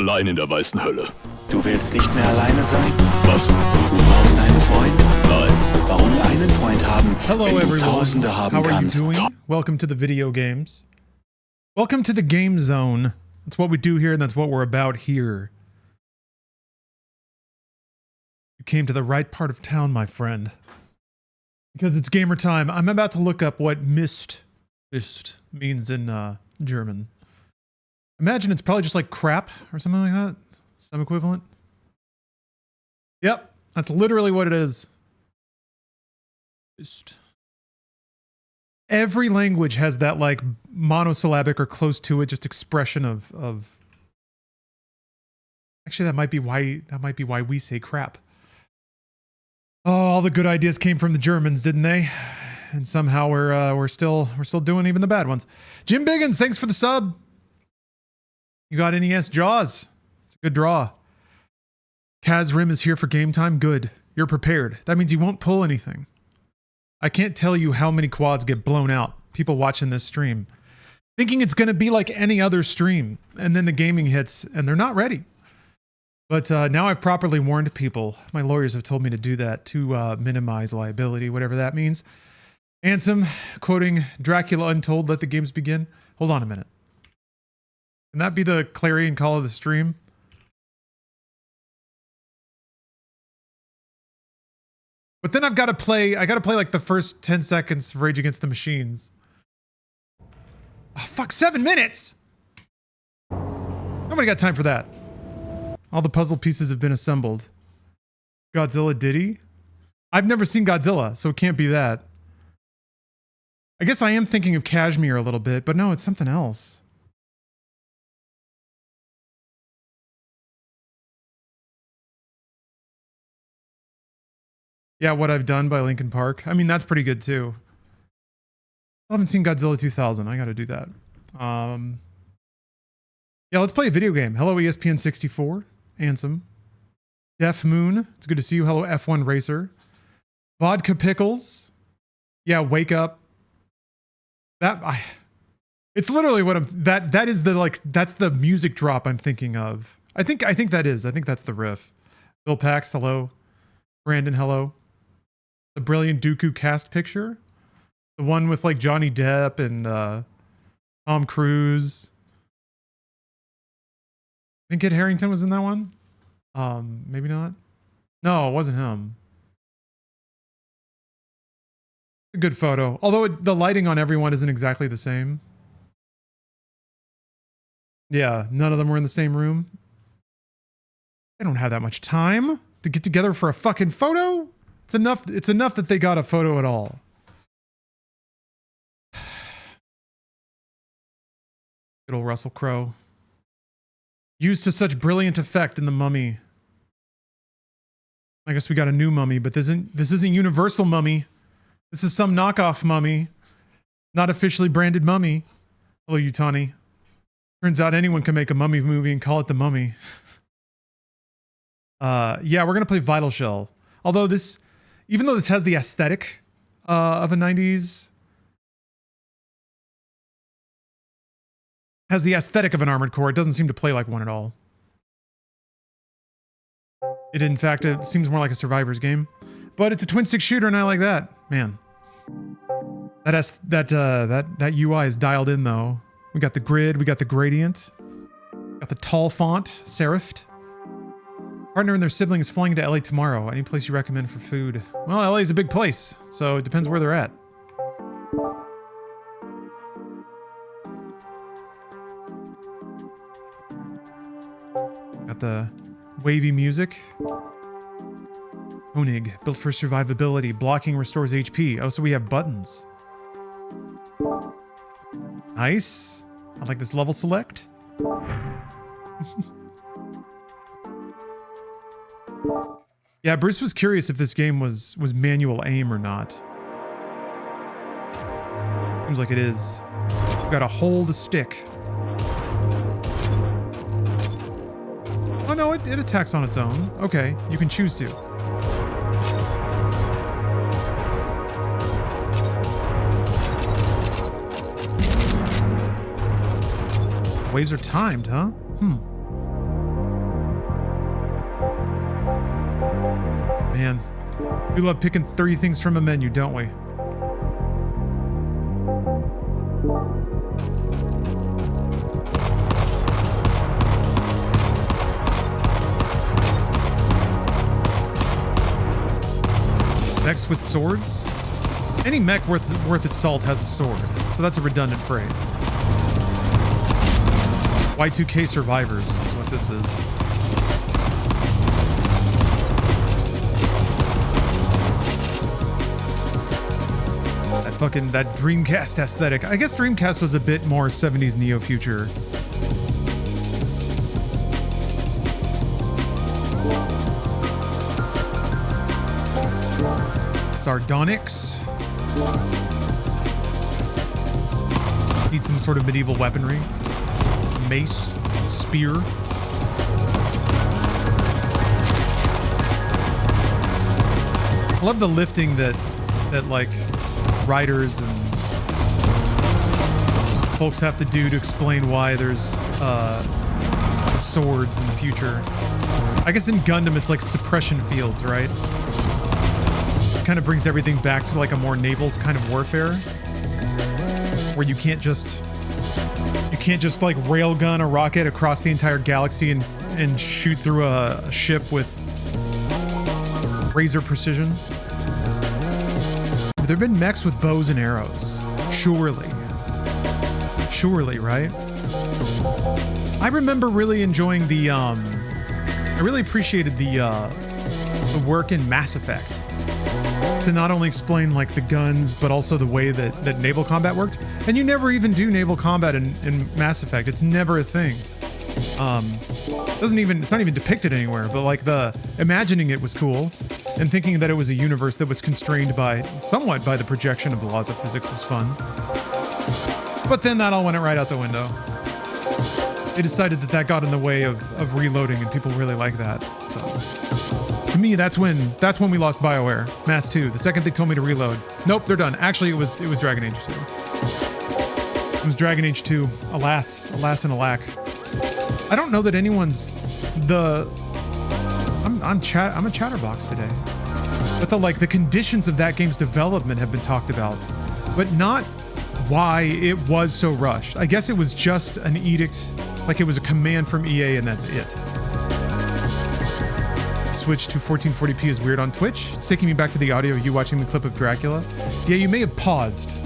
allein in der weißen Hölle. Du willst nicht mehr alleine sein? Was? Du brauchst einen Freund? Nein. Warum einen Freund haben, Hello wenn du everyone, Tausende haben how are you kannst? doing? Welcome to the video games. Welcome to the game zone. That's what we do here and that's what we're about here. You came to the right part of town, my friend. Because it's gamer time. I'm about to look up what Mist means in German. Imagine it's probably just like crap or something like that. Some equivalent. Yep, that's literally what it is. Mist. Every language has that like monosyllabic or close to it just expression of Actually that might be why we say crap. Oh, all the good ideas came from the Germans, didn't they? And somehow we're still doing even the bad ones. Jim Biggins, thanks for the sub. You got NES Jaws. It's a good draw. Kaz Rim is here for game time. Good. You're prepared. That means you won't pull anything. I can't tell you how many quads get blown out. People watching this stream. Thinking it's going to be like any other stream. And then the gaming hits and they're not ready. But now I've properly warned people. My lawyers have told me to do that to minimize liability, whatever that means. Ansem, quoting Dracula Untold, let the games begin. Hold on a minute. Can that be the clarion call of the stream? But then I gotta play like the first 10 seconds of Rage Against the Machines. Oh, fuck, 7 minutes! Nobody got time for that. All the puzzle pieces have been assembled. Godzilla Diddy? I've never seen Godzilla, so it can't be that. I guess I am thinking of Kashmir a little bit, but no, it's something else. Yeah, What I've Done by Linkin Park. I mean, that's pretty good too. I haven't seen Godzilla 2000. I gotta do that. Yeah, let's play a video game. Hello, ESPN 64. Ansem. Def Moon. It's good to see you. Hello, F1 Racer. Vodka Pickles. Yeah, Wake Up. It's literally what that is the like, that's the music drop I'm thinking of. I think that's the riff. Bill Pax, hello. Brandon, hello. The Brilliant Dooku cast picture. The one with like Johnny Depp and Tom Cruise. I think Kit Harington was in that one. Maybe not. No, it wasn't him. A good photo. Although the lighting on everyone isn't exactly the same. Yeah, none of them were in the same room. They don't have that much time to get together for a fucking photo. It's enough that they got a photo at all. Good old Russell Crowe. Used to such brilliant effect in The Mummy. I guess we got a new Mummy, but this isn't Universal Mummy. This is some knockoff Mummy. Not officially branded Mummy. Hello, Yutani. Turns out anyone can make a Mummy movie and call it The Mummy. Yeah, we're gonna play Vital Shell. Although even though this has the aesthetic of a 90s, has the aesthetic of an Armored Core, it doesn't seem to play like one at all. In fact, it seems more like a Survivor's game. But it's a twin-stick shooter and I like that. Man. That UI is dialed in though. We got the grid, we got the gradient. Got the tall font, serifed. Partner and their sibling is flying to LA tomorrow. Any place you recommend for food? Well, LA is a big place, so it depends where they're at. Got the wavy music. Koenig, built for survivability. Blocking restores HP. Oh, so we have buttons. Nice. I like this level select. Yeah, Bruce was curious if this game was manual aim or not. Seems like it is. You gotta hold a stick. Oh no, it attacks on its own. Okay, you can choose to. Waves are timed, huh? Man, we love picking 30 things from a menu, don't we? Mechs with swords? Any mech worth its salt has a sword, so that's a redundant phrase. Y2K survivors is what this is. That Dreamcast aesthetic. I guess Dreamcast was a bit more 70s neo-future. Sardonyx. Need some sort of medieval weaponry. Mace, spear. I love the lifting that like writers and folks have to do to explain why there's swords in the future. I guess in Gundam it's like suppression fields, right? It kind of brings everything back to like a more naval kind of warfare, where you can't just like railgun a rocket across the entire galaxy and shoot through a ship with razor precision. Have there been mechs with bows and arrows? Surely. Surely, right? I remember really enjoying the, I really appreciated the work in Mass Effect to not only explain like the guns, but also the way that naval combat worked. And you never even do naval combat in Mass Effect. It's never a thing. It's not even depicted anywhere, but like imagining it was cool, and thinking that it was a universe that was constrained somewhat by the projection of the laws of physics was fun. But then that all went right out the window. They decided that got in the way of reloading, and people really like that. So to me, that's when we lost BioWare. Mass 2. The second they told me to reload. Nope, they're done. Actually, it was Dragon Age 2. It was Dragon Age 2. Alas and alack. I don't know that anyone's I'm a chatterbox today. But the conditions of that game's development have been talked about, but not why it was so rushed. I guess it was just an edict, like it was a command from EA and that's it. Switch to 1440p is weird on Twitch. It's taking me back to the audio of you watching the clip of Dracula. Yeah, you may have paused.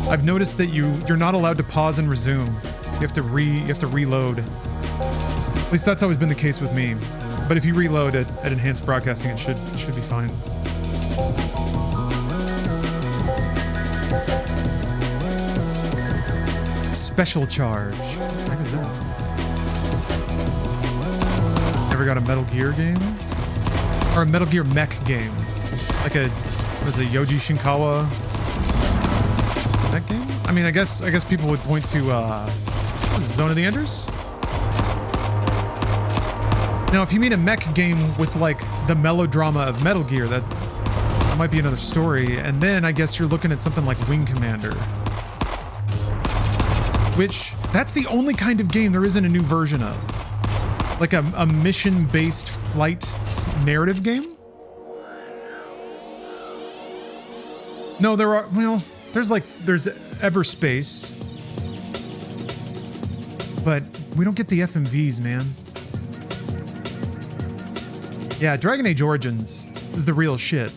I've noticed that you're not allowed to pause and resume. You have to reload. At least that's always been the case with me. But if you reload at enhanced broadcasting, it should be fine. Special charge. What is that? Ever got a Metal Gear game? Or a Metal Gear mech game? Like was a Yoji Shinkawa mech game? I mean, I guess people would point to Zone of the Enders? Now, if you mean a mech game with like the melodrama of Metal Gear, that might be another story. And then I guess you're looking at something like Wing Commander, which that's the only kind of game there isn't a new version of, like a mission-based flight narrative game. No, there's Everspace, but we don't get the FMVs, man. Yeah, Dragon Age Origins is the real shit.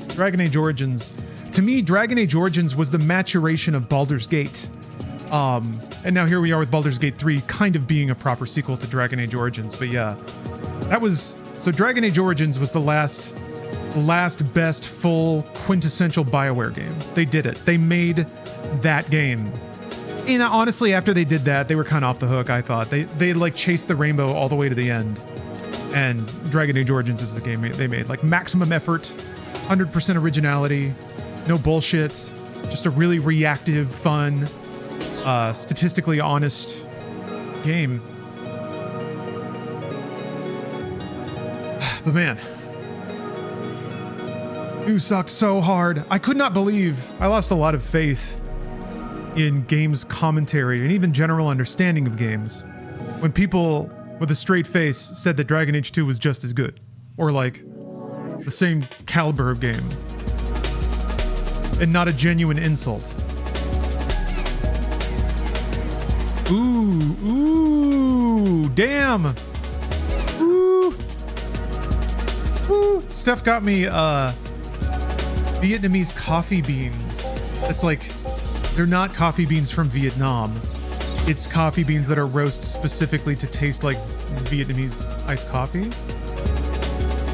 Dragon Age Origins, to me, Dragon Age Origins was the maturation of Baldur's Gate. And now here we are with Baldur's Gate 3 kind of being a proper sequel to Dragon Age Origins. But yeah, so Dragon Age Origins was the last best full quintessential BioWare game. They did it. They made that game. And honestly, after they did that, they were kind of off the hook, I thought. They like chased the rainbow all the way to the end. And Dragon Age Origins is the game they made. Like maximum effort, 100% originality, no bullshit, just a really reactive, fun, statistically honest game. But man, you sucked so hard. I could not believe I lost a lot of faith in games commentary and even general understanding of games when people with a straight face said that Dragon Age 2 was just as good. Or like, the same caliber of game. And not a genuine insult. Ooh, damn. Ooh. Ooh. Steph got me Vietnamese coffee beans. It's like, they're not coffee beans from Vietnam. It's coffee beans that are roasted specifically to taste like Vietnamese iced coffee.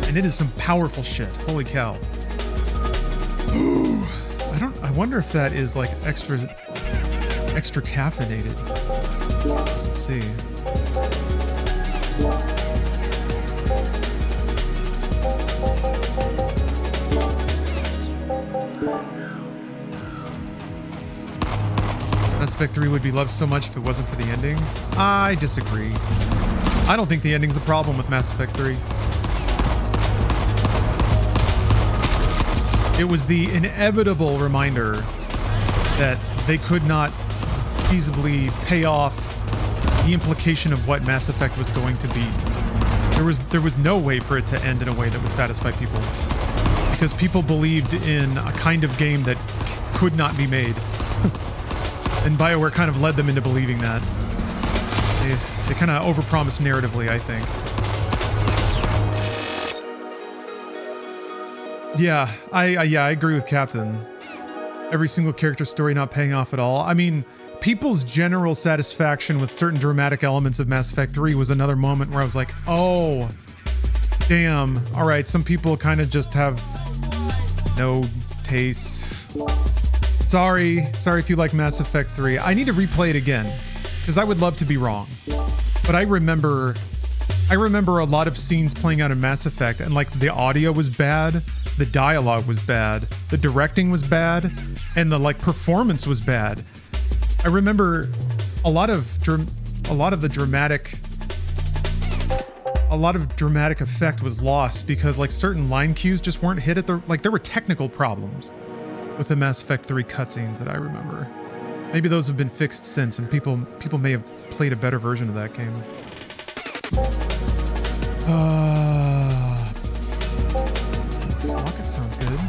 And it is some powerful shit. Holy cow. Ooh. I wonder if that is like extra caffeinated. Let's see. Mass Effect 3 would be loved so much if it wasn't for the ending. I disagree. I don't think the ending's the problem with Mass Effect 3. It was the inevitable reminder that they could not feasibly pay off the implication of what Mass Effect was going to be. There was no way for it to end in a way that would satisfy people, because people believed in a kind of game that could not be made. And BioWare kind of led them into believing that. They kind of overpromised narratively, I think. Yeah, I agree with Captain. Every single character story not paying off at all. I mean, people's general satisfaction with certain dramatic elements of Mass Effect 3 was another moment where I was like, oh, damn. All right, some people kind of just have no taste. Sorry if you like Mass Effect 3. I need to replay it again, because I would love to be wrong. But I remember a lot of scenes playing out in Mass Effect, and like the audio was bad, the dialogue was bad, the directing was bad, and the like performance was bad. I remember a lot of dramatic effect was lost because like certain line cues just weren't hit at the, like there were technical problems with the Mass Effect 3 cutscenes that I remember. Maybe those have been fixed since, and people may have played a better version of that game. Rocket sounds good.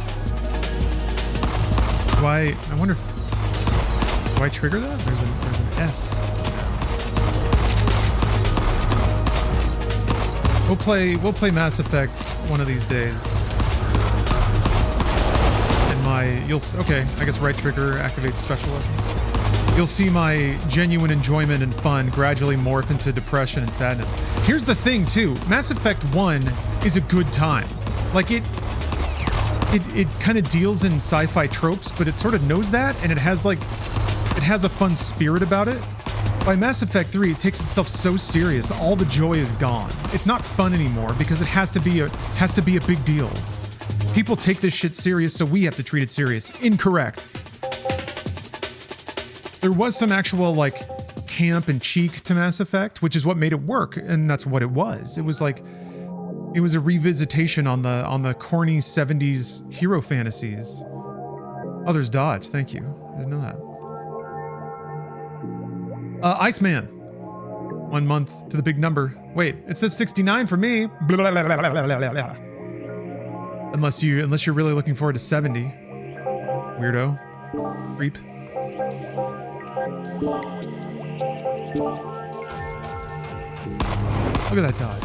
I wonder if, do I trigger that? There's an S. We'll play Mass Effect one of these days. Okay, I guess right trigger activates special weapon. You'll see my genuine enjoyment and fun gradually morph into depression and sadness. Here's the thing too, Mass Effect 1 is a good time. Like it kind of deals in sci-fi tropes, but it sort of knows that, and it has a fun spirit about it. By Mass Effect 3, it takes itself so serious, all the joy is gone. It's not fun anymore because it has to be a big deal. People take this shit serious, so we have to treat it serious. Incorrect. There was some actual like camp and cheek to Mass Effect, which is what made it work, and that's what it was. It was a revisitation on the corny 70s hero fantasies. Others dodge, thank you. I didn't know that. Iceman. 1 month to the big number. Wait, it says 69 for me. Blah, blah, blah, blah, blah, blah, blah. Unless you're really looking forward to 70. Weirdo. Creep. Look at that dodge.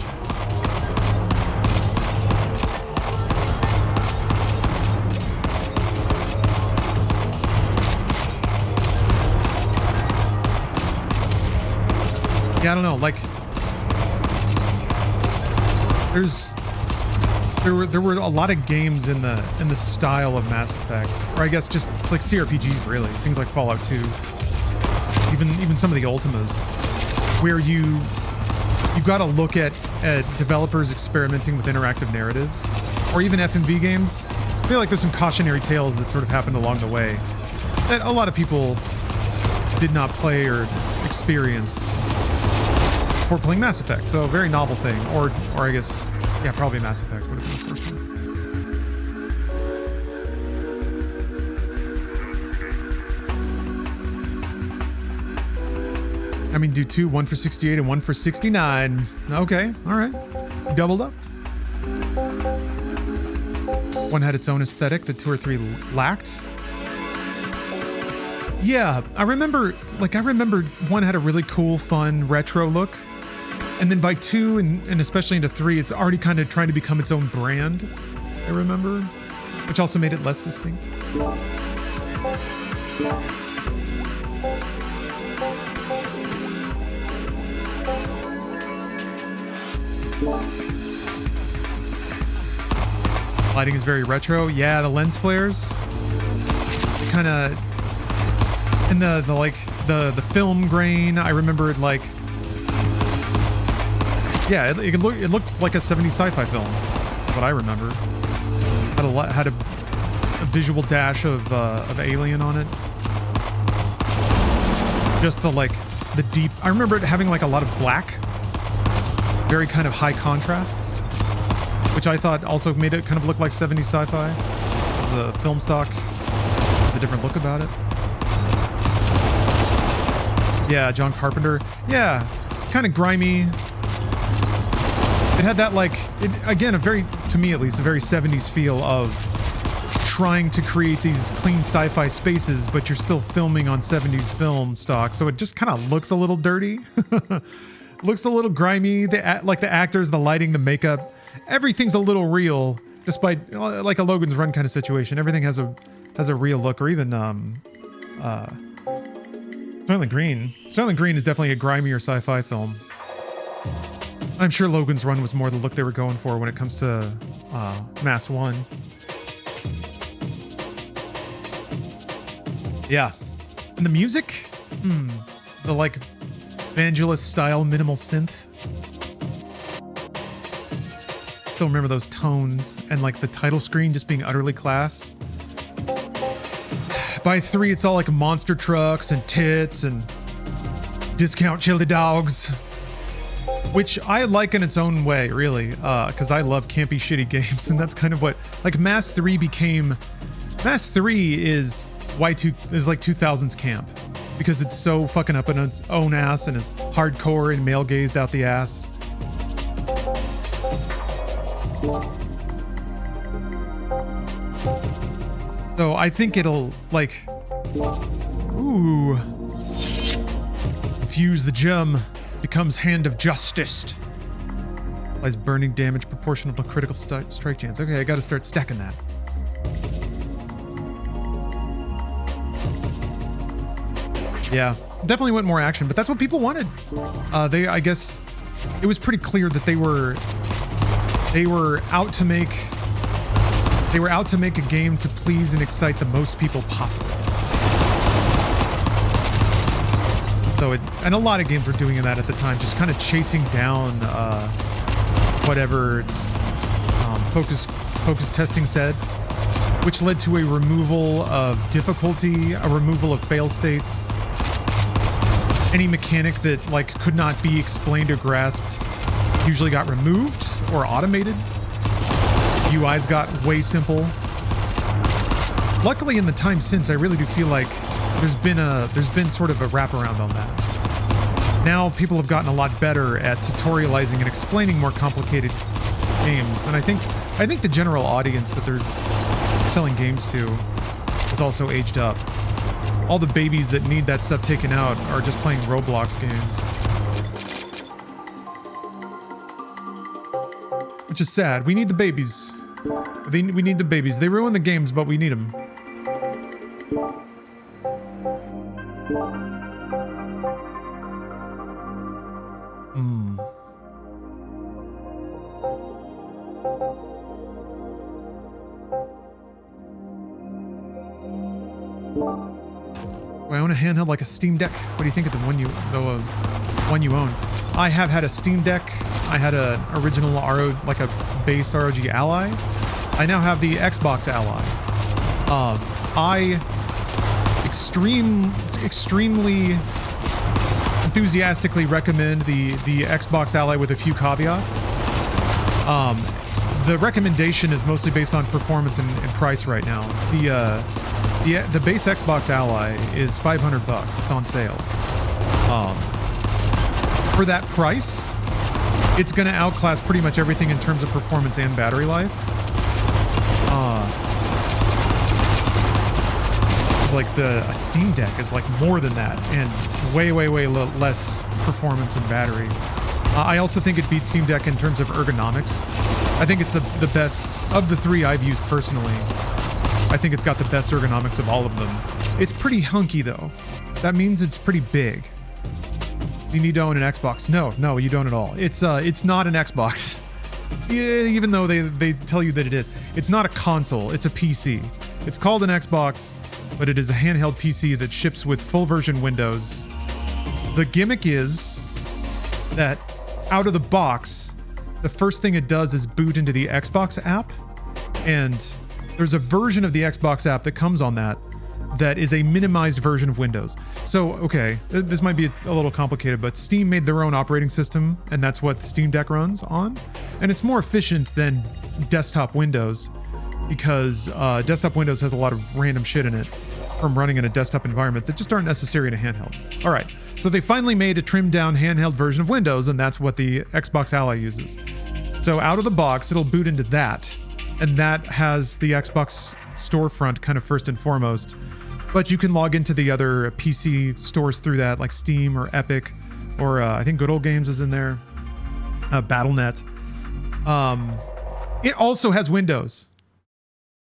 Yeah, I don't know, like there were a lot of games in the style of Mass Effect, or I guess just it's like CRPGs really, things like Fallout 2, even some of the Ultimas, where you got to look at developers experimenting with interactive narratives, or even FMV games. I feel like there's some cautionary tales that sort of happened along the way that a lot of people did not play or experience before playing Mass Effect. So a very novel thing, or I guess, yeah, probably Mass Effect would have been the first one. I mean, do two, one for 68 and one for 69. Okay, all right. Doubled up. One had its own aesthetic that 2 or 3 lacked. Yeah, I remember one had a really cool, fun retro look. And then by 2 and especially into 3, it's already kind of trying to become its own brand, I remember, which also made it less distinct. Lighting is very retro. Yeah, the lens flares kind of, and the film grain. I remember it like, yeah, it looked like a 70s sci-fi film. That's what I remember. Had a visual dash of Alien on it. Just the deep. I remember it having like a lot of black, very kind of high contrasts, which I thought also made it kind of look like 70s sci-fi. The film stock has a different look about it. Yeah, John Carpenter. Yeah, kind of grimy. It had that again, to me at least, a very 70s feel of trying to create these clean sci-fi spaces, but you're still filming on 70s film stock. So it just kind of looks a little dirty. Looks a little grimy. The actors, the lighting, the makeup, everything's a little real, despite like a Logan's Run kind of situation. Everything has a real look, or even Soylent Green. Soylent Green is definitely a grimier sci-fi film. I'm sure Logan's Run was more the look they were going for when it comes to Mass 1. Yeah. And the music? The Vangelis style minimal synth. Still remember those tones and the title screen just being utterly class. By 3, it's all like monster trucks and tits and discount chili dogs, which I like in its own way, really, because I love campy, shitty games, and that's kind of what Mass 3 became. Mass 3 is Y2 is like 2000s camp because it's so fucking up in its own ass and is hardcore and male gazed out the ass. So I think it'll fuse the gem, becomes Hand of Justice. Applies burning damage proportional to critical strike chance. Okay, I gotta start stacking that. Yeah, definitely went more action, but that's what people wanted. I guess it was pretty clear that they were out to make a game to please and excite the most people possible. So and a lot of games were doing that at the time, just kind of chasing down whatever focus testing said, which led to a removal of difficulty, a removal of fail states. Any mechanic that could not be explained or grasped usually got removed or automated. UIs got way simple. Luckily, in the time since, I really do feel like there's been sort of a wraparound on that. Now people have gotten a lot better at tutorializing and explaining more complicated games, and I think the general audience that they're selling games to is also aged up. All the babies that need that stuff taken out are just playing Roblox games. Which is sad. We need the babies. We need the babies. They ruin the games, but we need them. Do I own a handheld like a Steam Deck? What do you think of the one you own? I have had a Steam Deck. I had an original like a base ROG Ally. I now have the Xbox Ally. I extremely enthusiastically recommend the Xbox Ally with a few caveats. The recommendation is mostly based on performance and price right now. The base Xbox Ally is $500. It's on sale. For that price, it's going to outclass pretty much everything in terms of performance and battery life. It's like a Steam Deck is like more than that, and way less performance and battery. I also think it beats Steam Deck in terms of ergonomics. I think it's the best of the three I've used personally. I think it's got the best ergonomics of all of them. It's pretty hunky though. That means it's pretty big. You need to own an Xbox. No, you don't at all. It's not an Xbox. Yeah, even though they tell you that it is. It's not a console, it's a PC. It's called an Xbox, but it is a handheld PC that ships with full version Windows. The gimmick is that out of the box, the first thing it does is boot into the Xbox app, and there's a version of the Xbox app that comes on that is a minimized version of Windows. So, okay, this might be a little complicated, but Steam made their own operating system, and that's what the Steam Deck runs on. And it's more efficient than desktop Windows because desktop Windows has a lot of random shit in it from running in a desktop environment that just aren't necessary in a handheld. All right, so they finally made a trimmed down handheld version of Windows, and that's what the Xbox Ally uses. So out of the box, it'll boot into that, and that has the Xbox storefront kind of first and foremost. But you can log into the other PC stores through that, like Steam or Epic, or I think Good Old Games is in there, Battle.net. It also has Windows.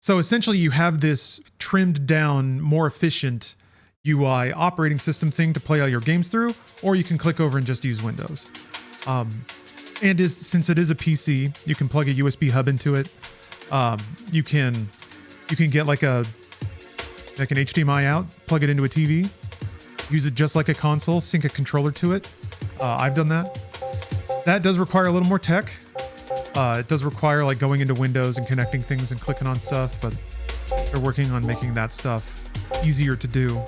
So essentially you have this trimmed down, more efficient UI operating system thing to play all your games through, or you can click over and just use Windows. Since it is a PC, you can plug a USB hub into it. You can get like an HDMI out, plug it into a TV, use it just like a console, sync a controller to it. I've done that. That does require a little more tech. It does require like going into Windows and connecting things and clicking on stuff, but they're working on making that stuff easier to do.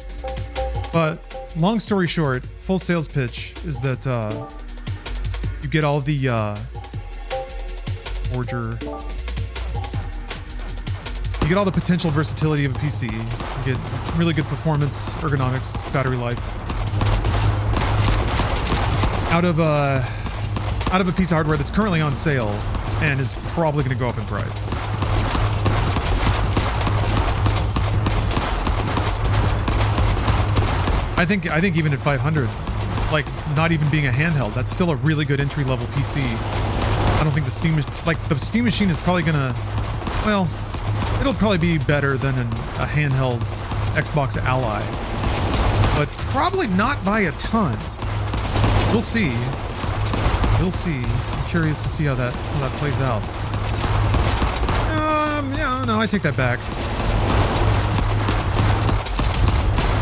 But long story short, full sales pitch is that you get all the you get all the potential versatility of a PC. You get really good performance, ergonomics, battery life. Out of a piece of hardware that's currently on sale and is probably going to go up in price. I think even at $500, like not even being a handheld, that's still a really good entry level PC. I don't think the Steam machine is probably gonna, well, it'll probably be better than a handheld Xbox Ally, but probably not by a ton. We'll see. We'll see. I'm curious to see how that plays out. Yeah, no, I take that back.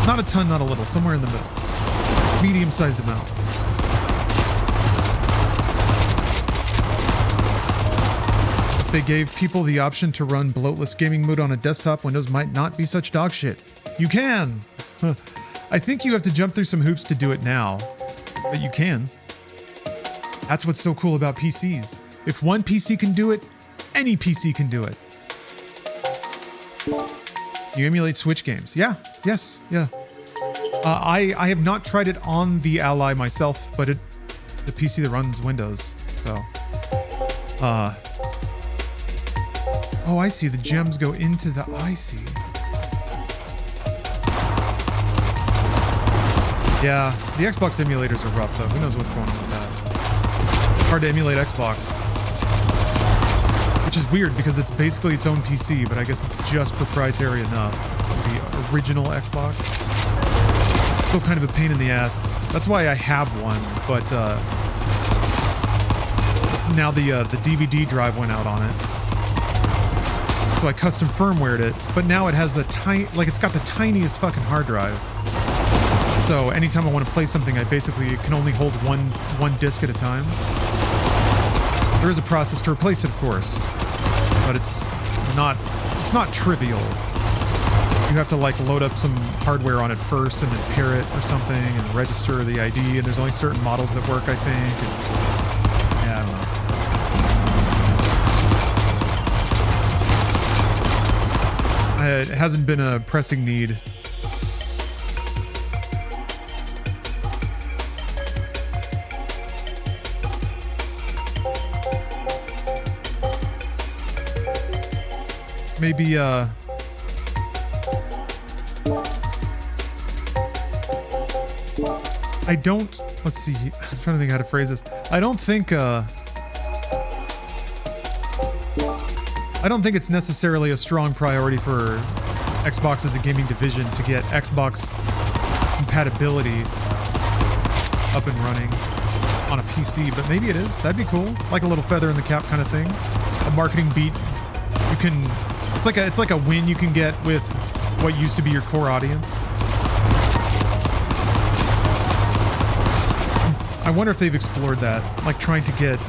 Not a ton, not a little. Somewhere in the middle. Medium-sized amount. If they gave people the option to run bloatless gaming mode on a desktop, Windows might not be such dog shit. You can! I think you have to jump through some hoops to do it now, but you can. That's what's so cool about PCs. If one PC can do it, any PC can do it. You emulate Switch games. Yeah. Yes. Yeah. I have not tried it on the Ally myself, but the PC that runs Windows. So. Oh, I see. The gems go into the. I see. Yeah, the Xbox emulators are rough though. Who knows what's going on with that? Hard to emulate Xbox. Which is weird because it's basically its own PC, but I guess it's just proprietary enough. The original Xbox. Still kind of a pain in the ass. That's why I have one, but now the DVD drive went out on it. So I custom firmwared it, but now it has a it's got the tiniest fucking hard drive. So anytime I want to play something, I basically can only hold one disc at a time. There is a process to replace it, of course, but it's not trivial. You have to like load up some hardware on it first and then pair it or something and register the ID, and there's only certain models that work, I think. And, yeah, I don't know. It hasn't been a pressing need. maybe I don't, let's see, I'm trying to think how to phrase this. I don't think it's necessarily a strong priority for Xbox as a gaming division to get Xbox compatibility up and running on a PC, but maybe it is. That'd be cool. Like a little feather in the cap kind of thing. A marketing beat. You can, it's like a win you can get with what used to be your core audience. I wonder if they've explored that, like trying to get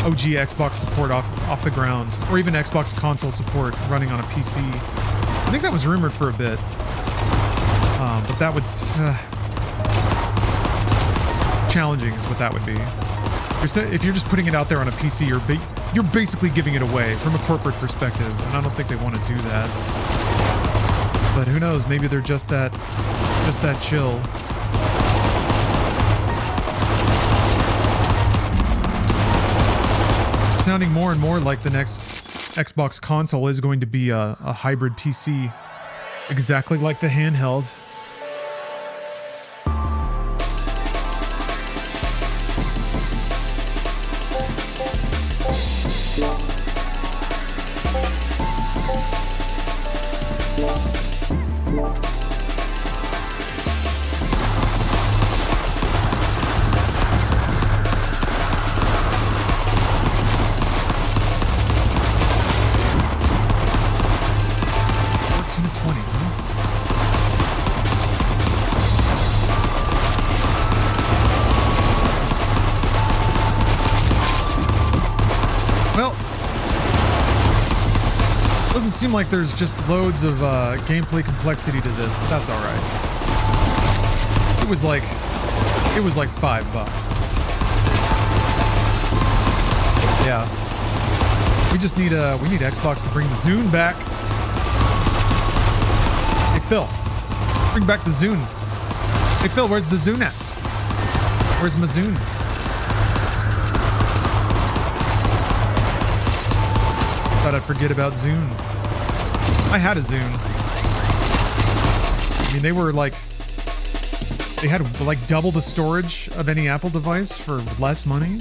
OG Xbox support off the ground, or even Xbox console support running on a PC. I think that was rumored for a bit, but that would challenging is what that would be. If you're just putting it out there on a PC, you're basically giving it away from a corporate perspective, and I don't think they want to do that. But who knows? Maybe they're just that chill. Sounding more and more like the next Xbox console is going to be a hybrid PC, exactly like the handheld. Seem like there's just loads of gameplay complexity to this, but that's all right. It was like $5. Yeah, we just need we need Xbox to bring the Zune back. Hey Phil, bring back the Zune. Hey Phil, where's the Zune at? Where's my Zune? Thought I'd forget about Zune. I had a Zune. I mean, they had like double the storage of any Apple device for less money.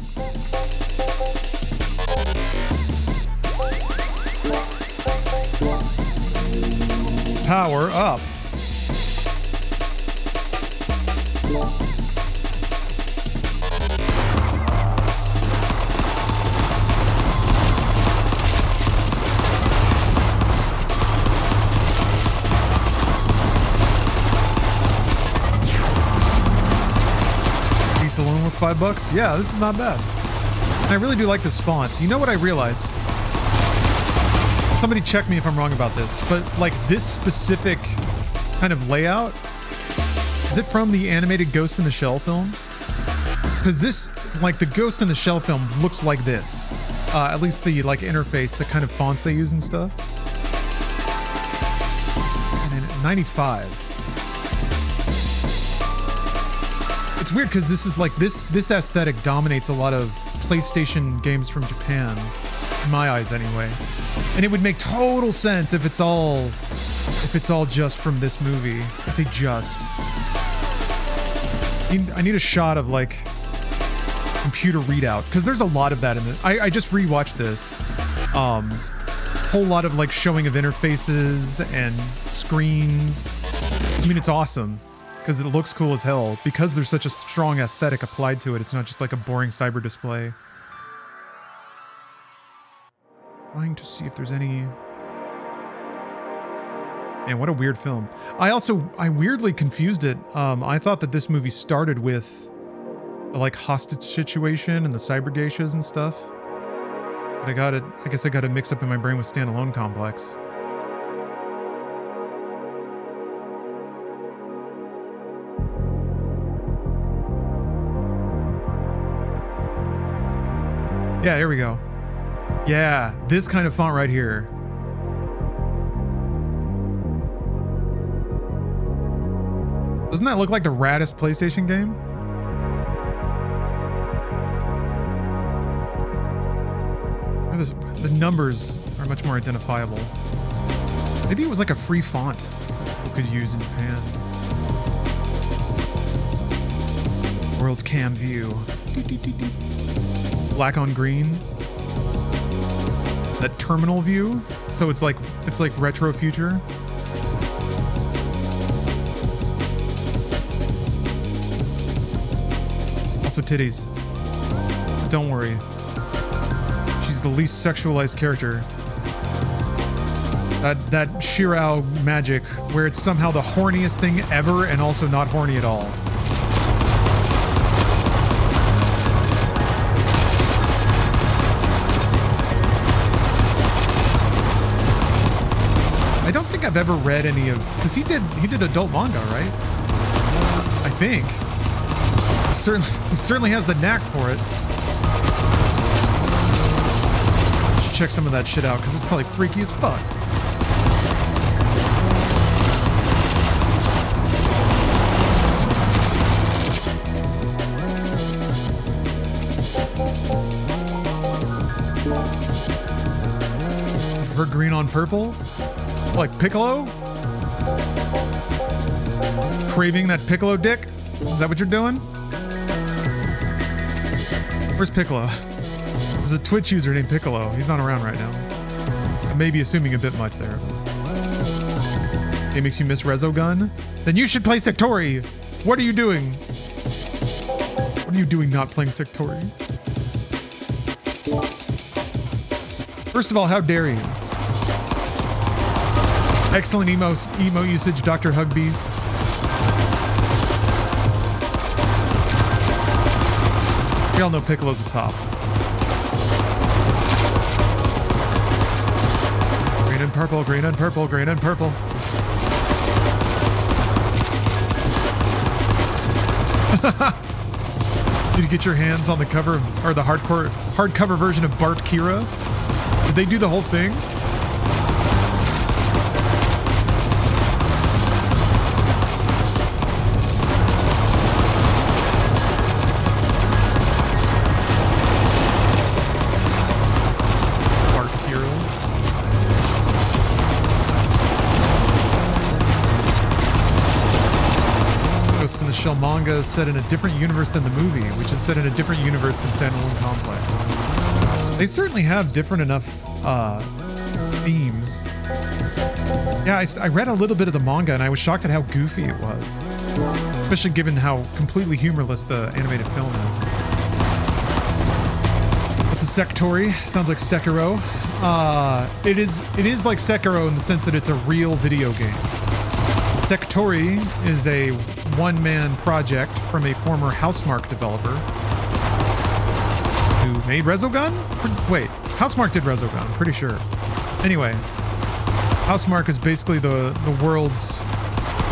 Power up. Alone with $5? Yeah, this is not bad. And I really do like this font. You know what I realized? Somebody check me if I'm wrong about this, but like this specific kind of layout, is it from the animated Ghost in the Shell film? Because this, like the Ghost in the Shell film looks like this. At least the like interface, the kind of fonts they use and stuff. And then 95. It's weird because this is like this aesthetic dominates a lot of PlayStation games from Japan, in my eyes anyway. And it would make total sense if it's all just from this movie. I say just. I need a shot of like computer readout because there's a lot of that in it. I just rewatched this. Whole lot of like showing of interfaces and screens. I mean, it's awesome. Because it looks cool as hell. Because there's such a strong aesthetic applied to it, it's not just like a boring cyber display. Trying to see if there's any... Man, what a weird film. I weirdly confused it. I thought that this movie started with the like hostage situation and the cyber geishas and stuff. But I guess I got it mixed up in my brain with Standalone Complex. Yeah, here we go. Yeah, this kind of font right here. Doesn't that look like the raddest PlayStation game? Where The numbers are much more identifiable. Maybe it was like a free font people could use in Japan. World cam view. Black on green. That terminal view. So it's like retro future. Also titties. Don't worry. She's the least sexualized character. That Shirao magic, where it's somehow the horniest thing ever and also not horny at all. I don't think I've ever read any of, because he did adult manga, right? I think. He certainly has the knack for it. Should check some of that shit out because it's probably freaky as fuck. For green on purple? Like Piccolo? Craving that Piccolo dick? Is that what you're doing? Where's Piccolo? There's a Twitch user named Piccolo. He's not around right now. I may be assuming a bit much there. It makes you miss Resogun? Then you should play Sectori! What are you doing? What are you doing not playing Sectori? First of all, how dare you? Excellent emo usage, Dr. Hugbees. We all know Piccolo's a top. Green and purple, green and purple, green and purple. Did you get your hands on the cover of, or the hardcover version of Bart Kira? Did they do the whole thing? Shell manga is set in a different universe than the movie, which is set in a different universe than Sandalone Complex. They certainly have different enough themes. Yeah, I read a little bit of the manga and I was shocked at how goofy it was, especially given how completely humorless the animated film is. It's a Sectori. Sounds like Sekiro. It is like Sekiro in the sense that it's a real video game. Sectori is a one-man project from a former Housemarque developer who made Resogun? Wait, Housemarque did Resogun, I'm pretty sure. Anyway, Housemarque is basically the world's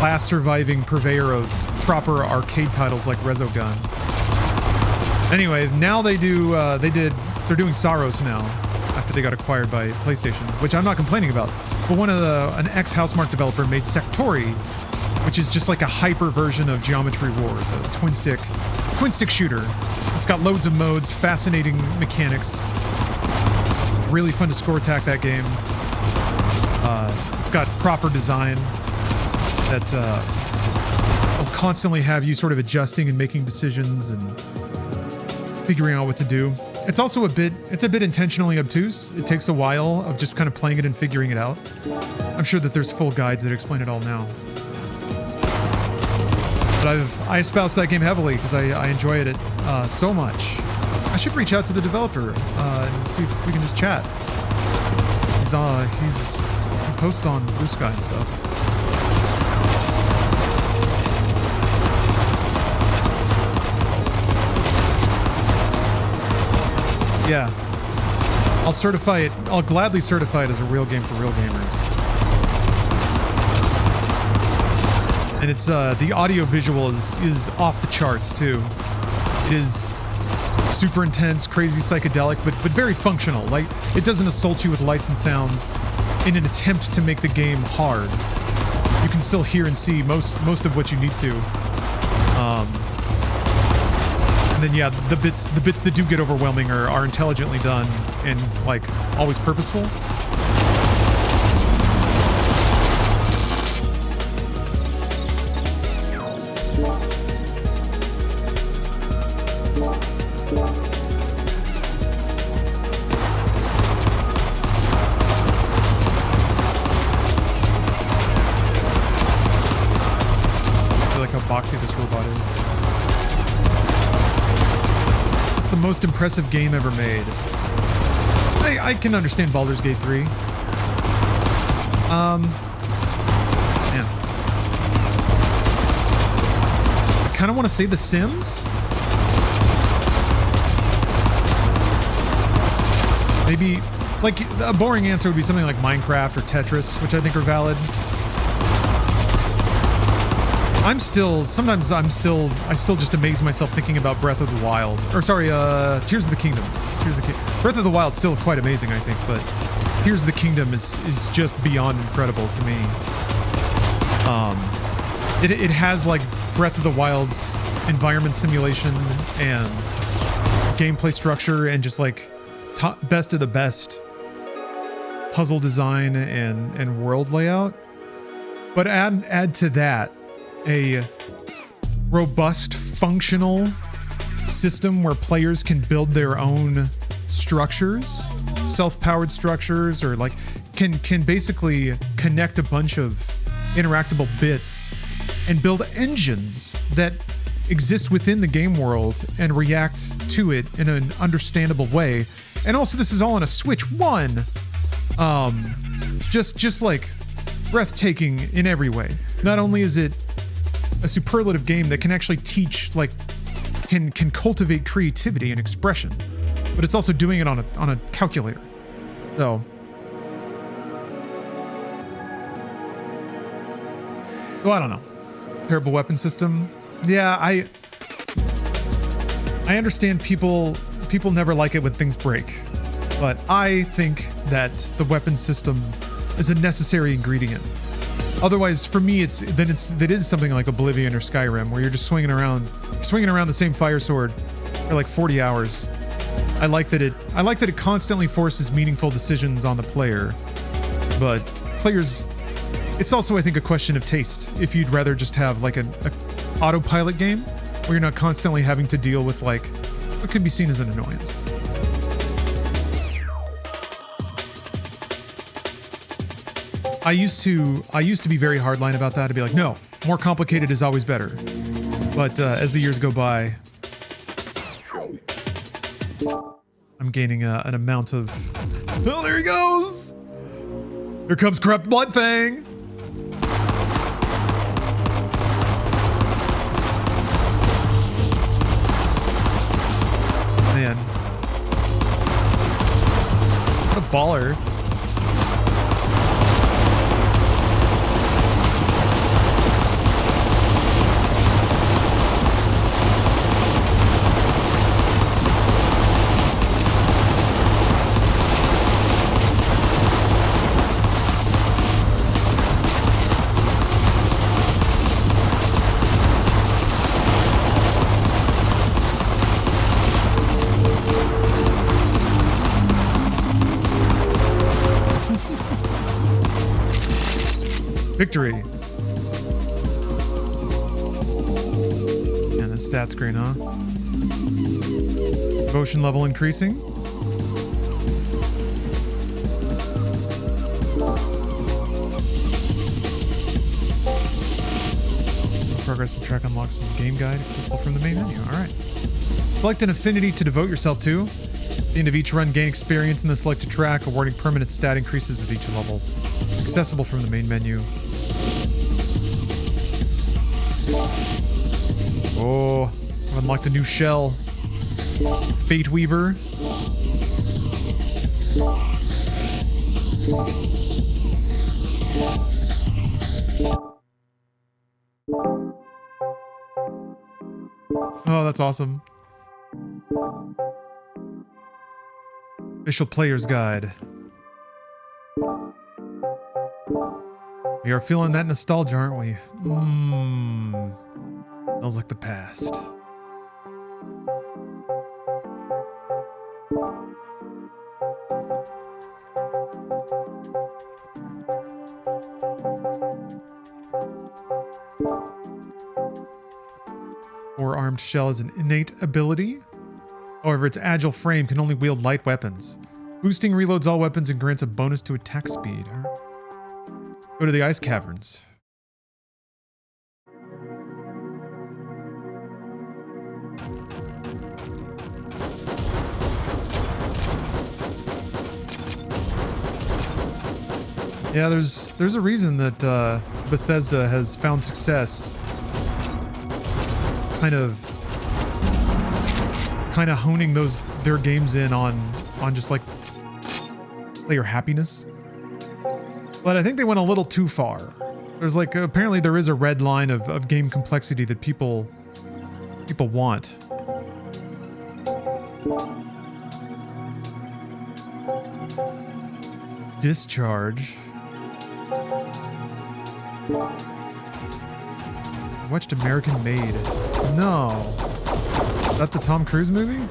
last surviving purveyor of proper arcade titles like Resogun. Anyway, now they're doing Saros now after they got acquired by PlayStation, which I'm not complaining about. But an ex-Housemarque developer made Sectori, which is just like a hyper version of Geometry Wars, a twin stick shooter. It's got loads of modes, fascinating mechanics. Really fun to score attack that game. It's got proper design that will constantly have you sort of adjusting and making decisions and figuring out what to do. It's also a bit intentionally obtuse. It takes a while of just kind of playing it and figuring it out. I'm sure that there's full guides that explain it all now. But I espouse that game heavily because I enjoyed it so much. I should reach out to the developer and see if we can just chat. He posts on Blue Sky and stuff. Yeah. I'll gladly certify it as a real game for real gamers. And it's the audio visual is off the charts too. It is super intense, crazy psychedelic, but very functional. Like, it doesn't assault you with lights and sounds in an attempt to make the game hard. You can still hear and see most of what you need to. And then yeah, the bits that do get overwhelming are intelligently done and like always purposeful. I feel like how boxy this robot is. It's the most impressive game ever made. I can understand Baldur's Gate 3. Man. I kind of want to say The Sims. Maybe, like, a boring answer would be something like Minecraft or Tetris, which I think are valid. I still just amaze myself thinking about Breath of the Wild. Or sorry, Tears of the Kingdom. Breath of the Wild's still quite amazing, I think, but Tears of the Kingdom is just beyond incredible to me. It has like Breath of the Wild's environment simulation and gameplay structure and just like best of the best puzzle design and world layout. But add to that a robust, functional system where players can build their own structures, self-powered structures, or like can basically connect a bunch of interactable bits and build engines that exist within the game world and react to it in an understandable way. And also this is all on a Switch 1. Just like breathtaking in every way. Not only is it a superlative game that can actually teach, like, can cultivate creativity and expression, but it's also doing it on a calculator. So, well, I don't know. Terrible weapon system. Yeah, I understand people never like it when things break, but I think that the weapon system is a necessary ingredient. Otherwise, for me, that is something like Oblivion or Skyrim, where you're just swinging around the same fire sword for like 40 hours. I like that it constantly forces meaningful decisions on the player, but players, it's also, I think, a question of taste. If you'd rather just have like an autopilot game where you're not constantly having to deal with like what could be seen as an annoyance. I used to be very hardline about that, to be like, no, more complicated is always better. But as the years go by, I'm gaining an amount of... Oh, there he goes! Here comes Corrupt Bloodfang! Man. What a baller. Victory. And the stat screen, huh? Devotion level increasing. Progress track unlocks some game guide accessible from the main menu. Alright. Select an affinity to devote yourself to. At the end of each run, gain experience in the selected track, awarding permanent stat increases with each level. Accessible from the main menu. Oh, I've unlocked a new shell. Fate Weaver. Oh, that's awesome. Official Player's Guide. We are feeling that nostalgia, aren't we? Smells like the past. armed shell is an innate ability. However, its agile frame can only wield light weapons. Boosting reloads all weapons and grants a bonus to attack speed. Go to the ice caverns. Yeah, there's a reason that Bethesda has found success kind of honing their games in on just like player happiness. But I think they went a little too far. There's like, apparently there is a red line of game complexity that people want. Discharge. I watched American Made. No. Is that the Tom Cruise movie?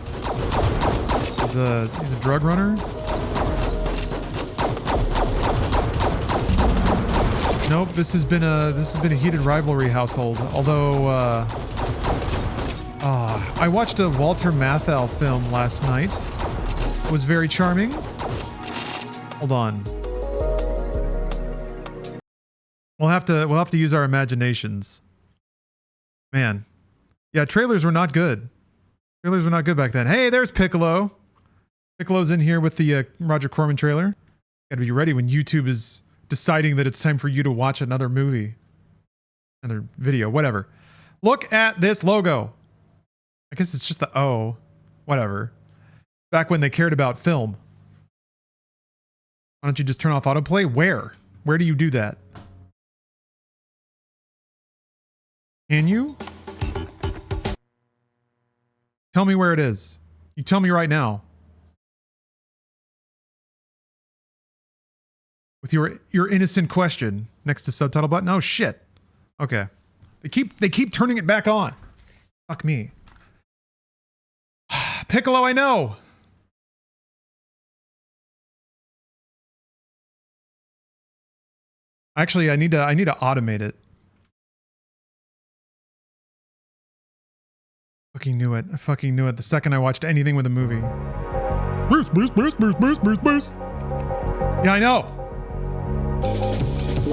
He's a drug runner? Nope, this has been a heated rivalry household. Although I watched a Walter Matthau film last night. It was very charming. Hold on. We'll have to use our imaginations. Man. Yeah, trailers were not good. Trailers were not good back then. Hey, there's Piccolo. Piccolo's in here with the Roger Corman trailer. Gotta be ready when YouTube is deciding that it's time for you to watch another movie. Another video, whatever. Look at this logo. I guess it's just the O. Whatever. Back when they cared about film. Why don't you just turn off autoplay? Where? Where do you do that? Can you? Tell me where it is. You tell me right now. With your innocent question next to subtitle button. Oh shit. Okay. They keep turning it back on. Fuck me. Piccolo, I know. Actually, I need to automate it. Fucking knew it. I fucking knew it the second I watched anything with a movie. Bruce. Yeah, I know.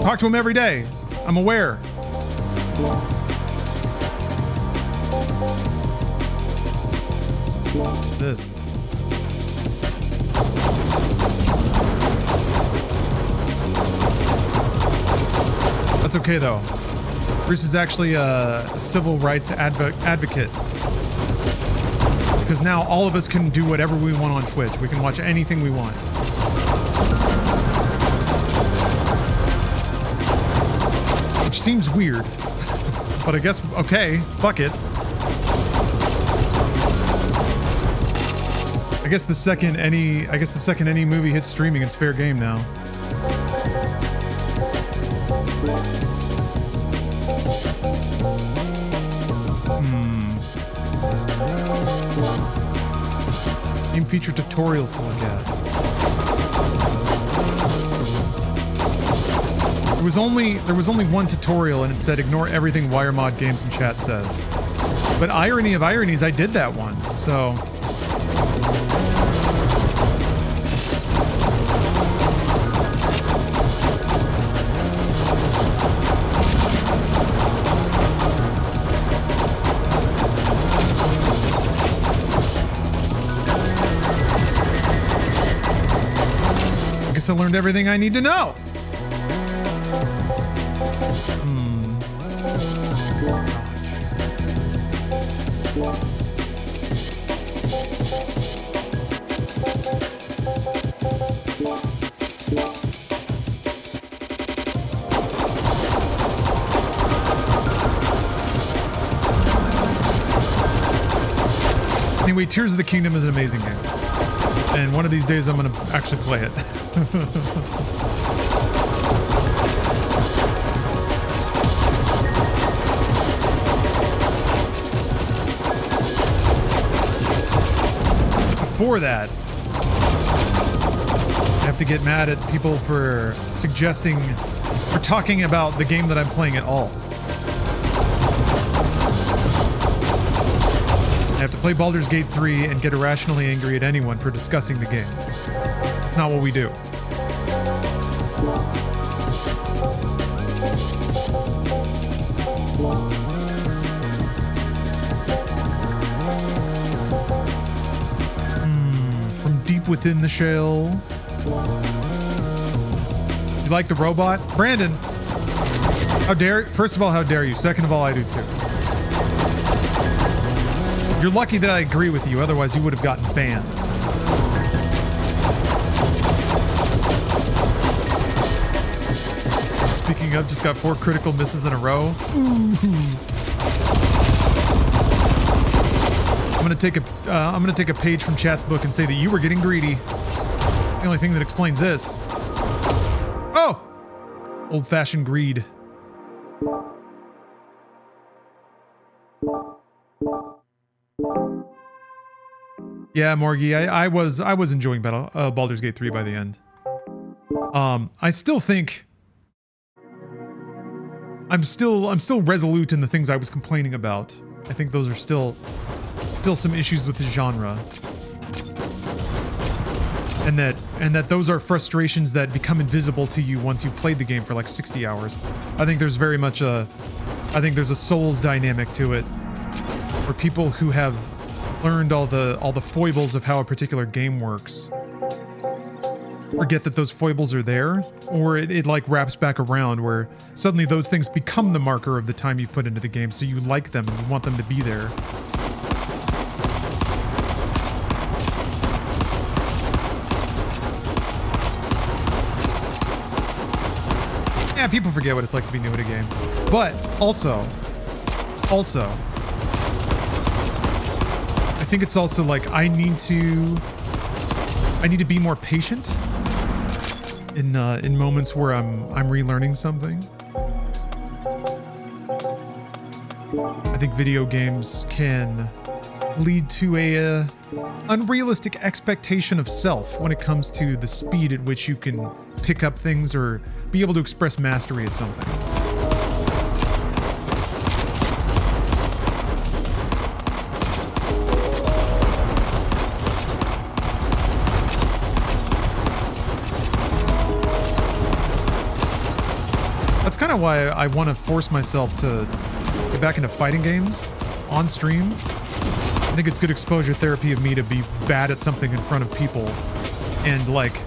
Talk to him every day. I'm aware. What's this? That's okay though. Bruce is actually a civil rights advocate. Because now all of us can do whatever we want on Twitch. We can watch anything we want. Which seems weird. But I guess, okay, fuck it. I guess the second any movie hits streaming, it's fair game now. Game feature tutorials to look at. There was only one tutorial and it said ignore everything WireMod Games and Chat says. But irony of ironies, I did that one, so. I guess I learned everything I need to know. Anyway, Tears of the Kingdom is an amazing game. And one of these days I'm going to actually play it. Before that, I have to get mad at people for talking about the game that I'm playing at all. have to play Baldur's Gate 3 and get irrationally angry at anyone for discussing the game. That's not what we do. From deep within the shell. You like the robot? Brandon, first of all, how dare you? Second of all, I do too. You're lucky that I agree with you, otherwise you would have gotten banned. Speaking of, just got 4 critical misses in a row. I'm gonna take a page from chat's book and say that you were getting greedy. The only thing that explains this. Oh! Old-fashioned greed. Yeah, Morgie, I was enjoying Baldur's Gate 3 by the end. I still think I'm still resolute in the things I was complaining about. I think those are still some issues with the genre. And that those are frustrations that become invisible to you once you've played the game for like 60 hours. I think there's very much there's a Souls dynamic to it, where people who have learned all the foibles of how a particular game works forget that those foibles are there, or it like wraps back around where suddenly those things become the marker of the time you've put into the game, so you like them and you want them to be there. Yeah, people forget what it's like to be new at a game. But also, I think it's also like I need to be more patient in moments where I'm relearning something. I think video games can lead to a unrealistic expectation of self when it comes to the speed at which you can pick up things or be able to express mastery at something. That's kind of why I want to force myself to get back into fighting games on stream. I think it's good exposure therapy of me to be bad at something in front of people and like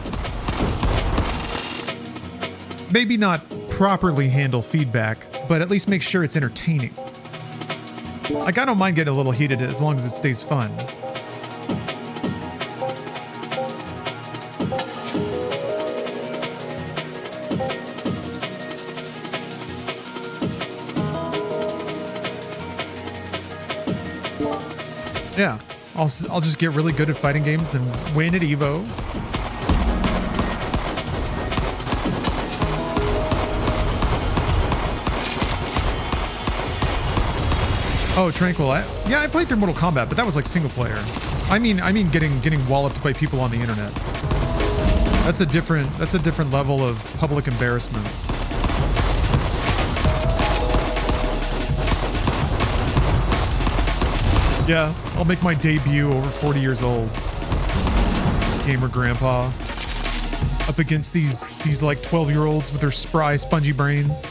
maybe not properly handle feedback, but at least make sure it's entertaining. Like I don't mind getting a little heated as long as it stays fun. Yeah, I'll just get really good at fighting games, then win at EVO. Oh, Tranquil. Yeah, I played through Mortal Kombat, but that was like single player. I mean getting walloped by people on the internet. That's a different level of public embarrassment. Yeah, I'll make my debut over 40 years old. Gamer grandpa. Up against these like 12-year-olds with their spry, spongy brains.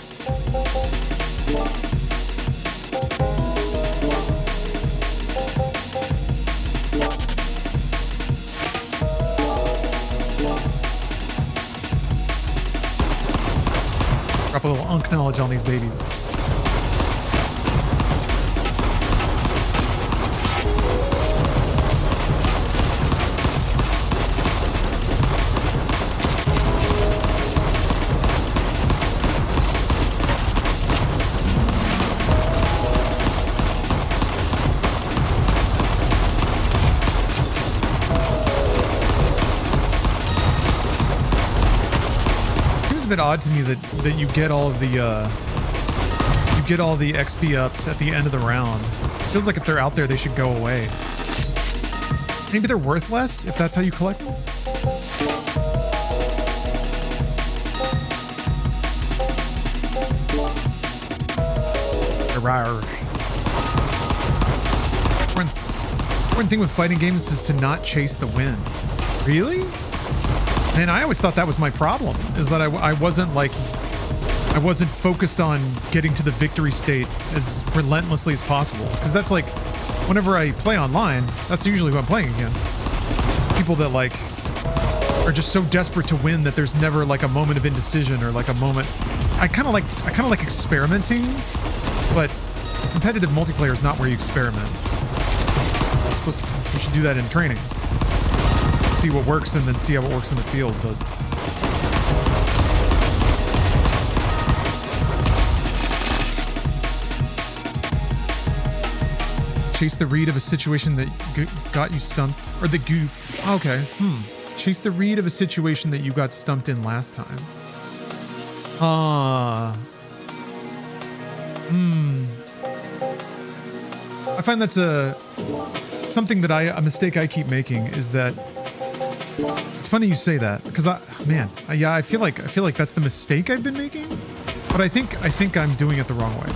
Drop a little unk knowledge on these babies. A bit odd to me that you get all of the XP ups at the end of the round. It feels like if they're out there, they should go away. Maybe they're worth less if that's how you collect them. They're rare. important thing with fighting games is to not chase the win. Really? Man, I always thought that was my problem, is that I wasn't focused on getting to the victory state as relentlessly as possible. Because that's like, whenever I play online, that's usually who I'm playing against. People that like are just so desperate to win that there's never like a moment of indecision or like a moment. I kind of like experimenting, but competitive multiplayer is not where you experiment. You should do that in training. See what works and then see how it works in the field. But chase the read of a situation that got you stumped, or that you... Okay. Chase the read of a situation that you got stumped in last time. I find that's something that a mistake I keep making is that it's funny you say that, because I feel like that's the mistake I've been making, but I think I'm doing it the wrong way.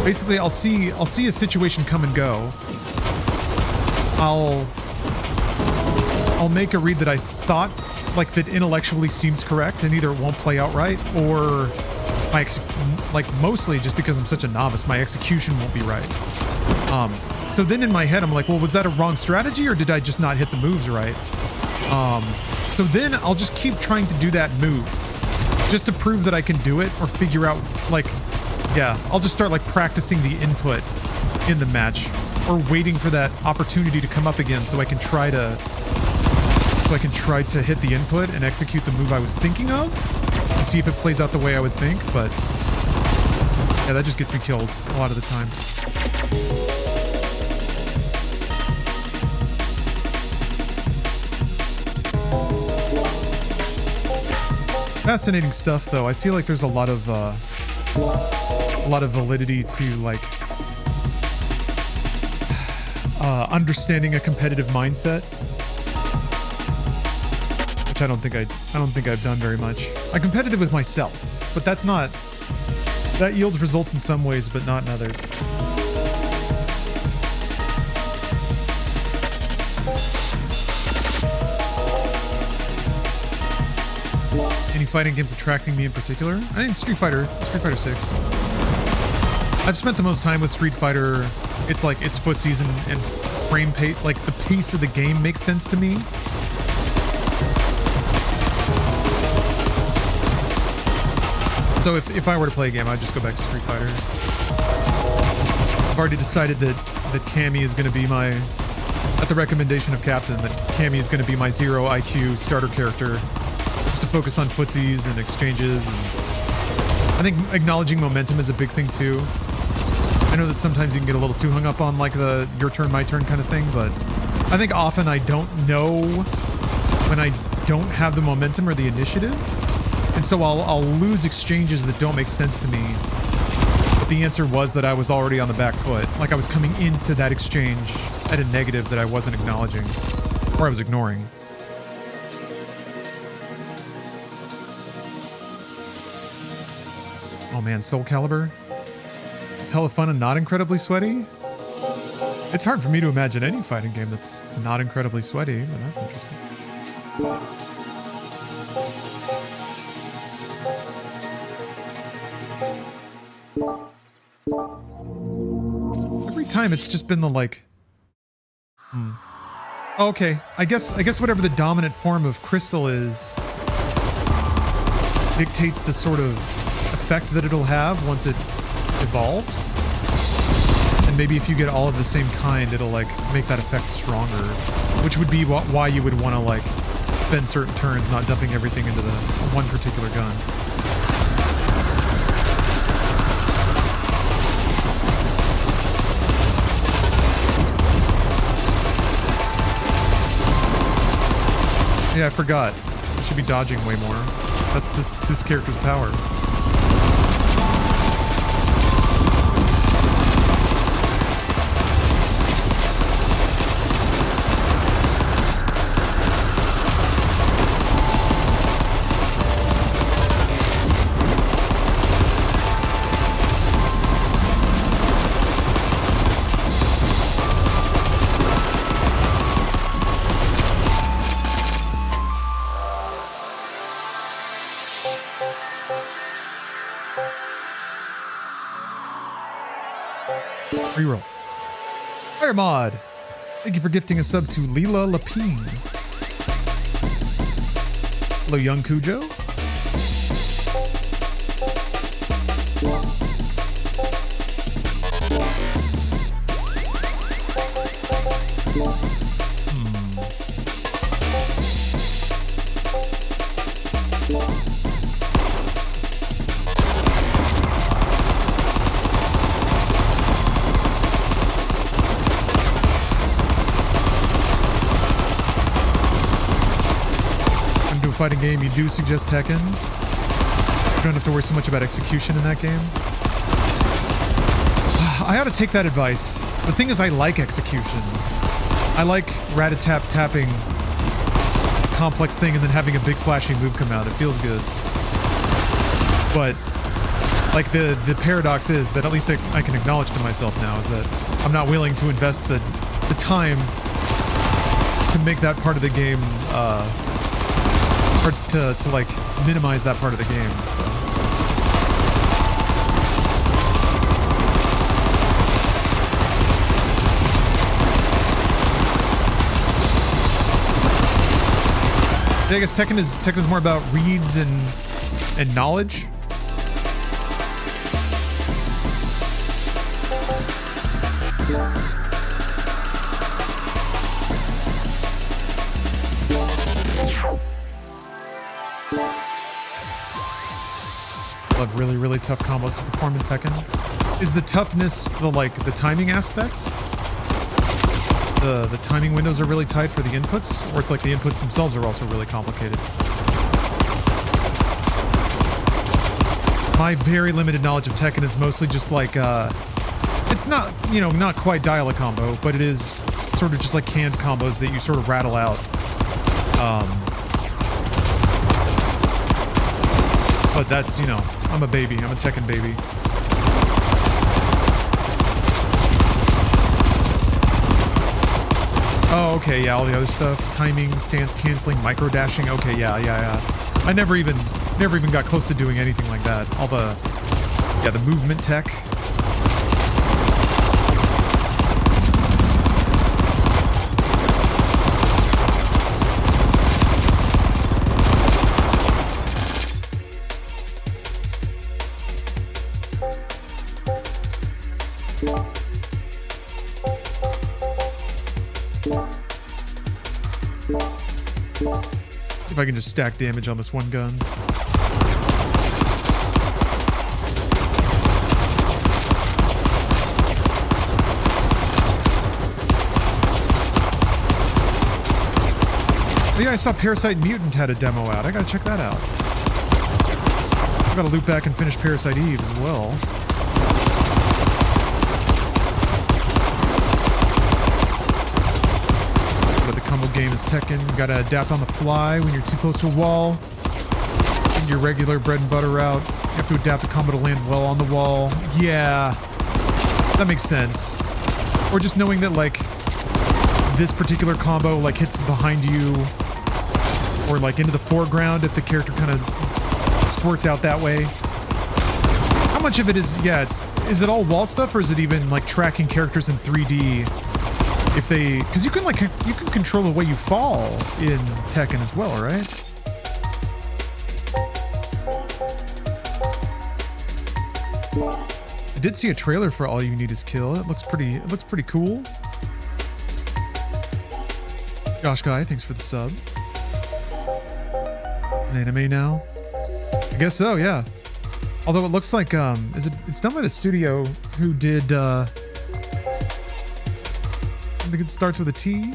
Basically, I'll see a situation come and go. I'll make a read that I thought like that intellectually seems correct, and either it won't play out right, or mostly just because I'm such a novice, my execution won't be right. So then in my head, I'm like, well, was that a wrong strategy, or did I just not hit the moves right? So then I'll just keep trying to do that move just to prove that I can do it, or figure out I'll just start like practicing the input in the match, or waiting for that opportunity to come up again so I can try to hit the input and execute the move I was thinking of and see if it plays out the way I would think. But yeah, that just gets me killed a lot of the time. Fascinating stuff, though. I feel like there's a lot of validity to like understanding a competitive mindset, which I don't think I've done very much. I'm competitive with myself, but that yields results in some ways, but not in others. Any fighting games attracting me in particular? I think Street Fighter 6. I've spent the most time with Street Fighter. It's like its footsies and frame pace, like the pace of the game makes sense to me. So if I were to play a game, I'd just go back to Street Fighter. I've already decided that Cammy is going to be my, at the recommendation of Captain, that Cammy is going to be my 0 IQ starter character, just to focus on footsies and exchanges. And I think acknowledging momentum is a big thing too. I know that sometimes you can get a little too hung up on like the your turn, my turn kind of thing, but I think often I don't know when I don't have the momentum or the initiative. And so I'll lose exchanges that don't make sense to me. But the answer was that I was already on the back foot. Like I was coming into that exchange at a negative that I wasn't acknowledging, or I was ignoring. Oh man, Soul Calibur. It's hella fun and not incredibly sweaty. It's hard for me to imagine any fighting game that's not incredibly sweaty, but that's interesting. Every time it's just been the like... Oh, okay, I guess whatever the dominant form of crystal is dictates the sort of effect that it'll have once it evolves. And maybe if you get all of the same kind, it'll like make that effect stronger, which would be why you would want to like spend certain turns not dumping everything into the one particular gun. Yeah, I forgot. I should be dodging way more. That's this character's power. Reroll. Fire Mod. Thank you for gifting a sub to Leela Lapine. Hello, Young Cujo. Fighting game, you do suggest Tekken. You don't have to worry so much about execution in that game. I ought to take that advice. The thing is, I like execution. I like rat-a-tap tapping a complex thing and then having a big flashy move come out. It feels good. But like the paradox is that at least I can acknowledge to myself now is that I'm not willing to invest the time to make that part of the game or to like minimize that part of the game. I guess Tekken is more about reads and knowledge. Love really tough combos to perform in Tekken. Is the toughness the timing aspect? The timing windows are really tight for the inputs, or it's like the inputs themselves are also really complicated? My very limited knowledge of Tekken is mostly just like it's not, not quite dial-a-combo, but it is sort of just like canned combos that you sort of rattle out. But that's, I'm a baby. I'm a Tekken baby. Oh, okay, yeah, all the other stuff. Timing, stance canceling, micro dashing. Okay, yeah. I never even got close to doing anything like that. All the movement tech. If I can just stack damage on this one gun. Oh yeah, I saw Parasite Mutant had a demo out. I gotta check that out. I gotta loop back and finish Parasite Eve as well. Combo game is Tekken. You gotta adapt on the fly when you're too close to a wall. In your regular bread and butter route, you have to adapt the combo to land well on the wall. Yeah, that makes sense. Or just knowing that like this particular combo like hits behind you or like into the foreground if the character kind of squirts out that way. How much of it is, is it all wall stuff or is it even like tracking characters in 3D? If they, because you can control the way you fall in Tekken as well, right? I did see a trailer for All You Need Is Kill. It looks pretty cool. Josh Guy, thanks for the sub. An anime now? I guess so, yeah. Although it looks like it's done by the studio who did I think it starts with a T.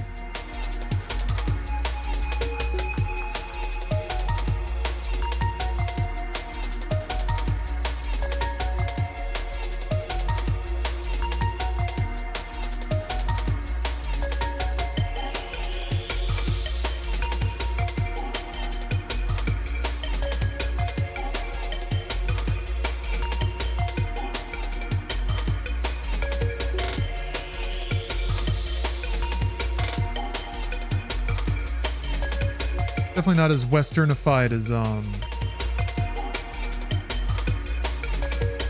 Definitely not as westernified as I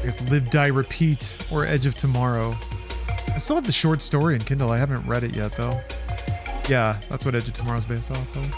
guess Live Die Repeat or Edge of Tomorrow. I still have the short story in Kindle. I haven't read it yet, though. Yeah, that's what Edge of Tomorrow's based off of.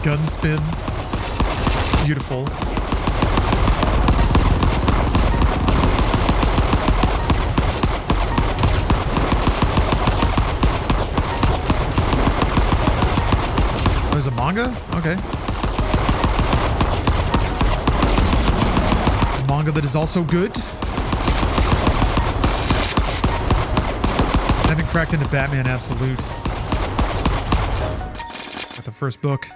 Gun spin. Beautiful. Oh, there's a manga? Okay. A manga that is also good. I haven't cracked into Batman Absolute. Got the first book.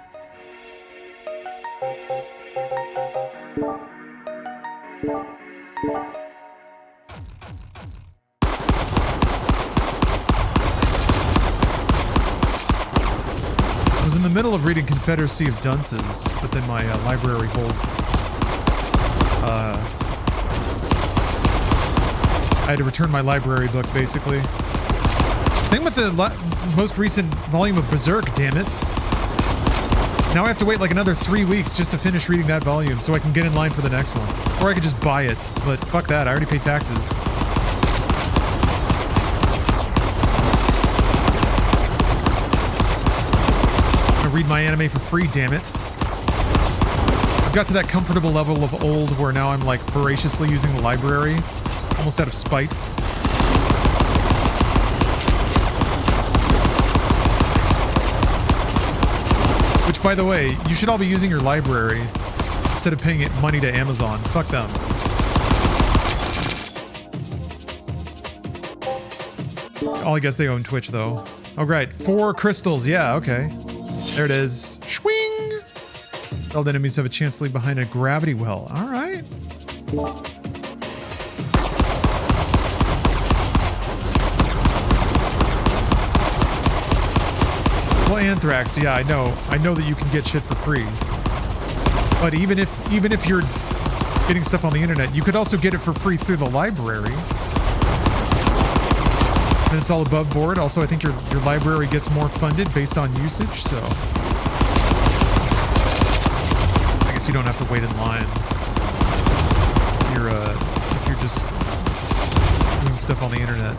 I was in the middle of reading Confederacy of Dunces, but then my library hold I had to return my library book, basically. Thing with the most recent volume of Berserk, damn it. Now I have to wait like another 3 weeks just to finish reading that volume so I can get in line for the next one. Or I could just buy it, but fuck that, I already pay taxes. I'm gonna read my anime for free, damn it. I've got to that comfortable level of old where now I'm like voraciously using the library, almost out of spite. Which, by the way, you should all be using your library instead of paying it money to Amazon. Fuck them. Oh, I guess they own Twitch, though. Oh, right. 4 crystals. Yeah, okay. There it is. Swing! Held enemies have a chance to leave behind a gravity well. All right. Well, Anthrax, yeah, I know that you can get shit for free. But even if you're getting stuff on the internet, you could also get it for free through the library. And it's all above board. Also, I think your library gets more funded based on usage, so I guess you don't have to wait in line. If you're just doing stuff on the internet.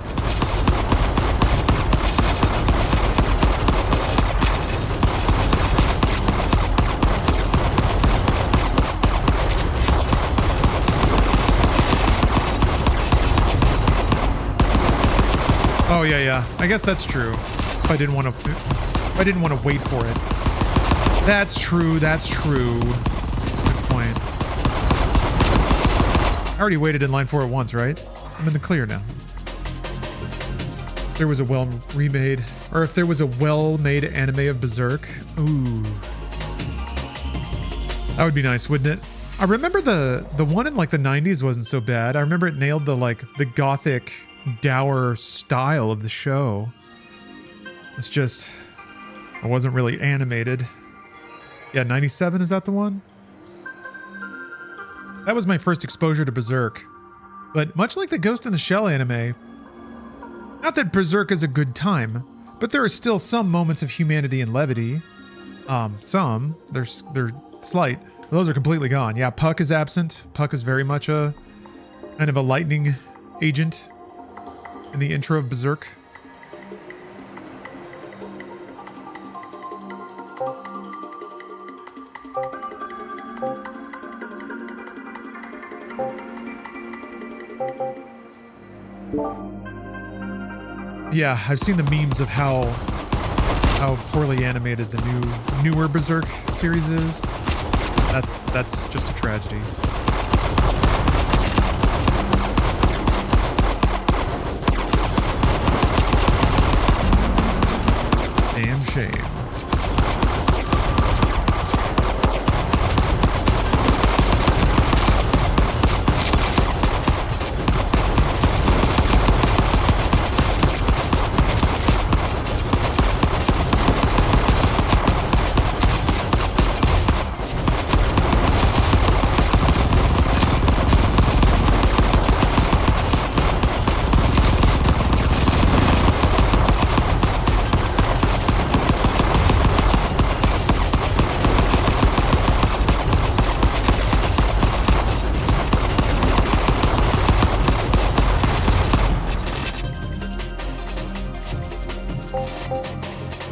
Oh yeah. I guess that's true. If I didn't want to wait for it. That's true. Good point. I already waited in line for it once, right? I'm in the clear now. If there was a well-made anime of Berserk. Ooh. That would be nice, wouldn't it? I remember the one in like the 90s wasn't so bad. I remember it nailed the gothic dour style of the show. It's just it wasn't really animated. Yeah, 97, is that the one? That was my first exposure to Berserk. But much like the Ghost in the Shell anime, not that Berserk is a good time, but there are still some moments of humanity and levity. They're slight. Those are completely gone. Yeah, Puck is absent. Puck is very much a kind of a lightning agent in the intro of Berserk. Yeah, I've seen the memes of how poorly animated the newer Berserk series is. That's just a tragedy. Damn shame.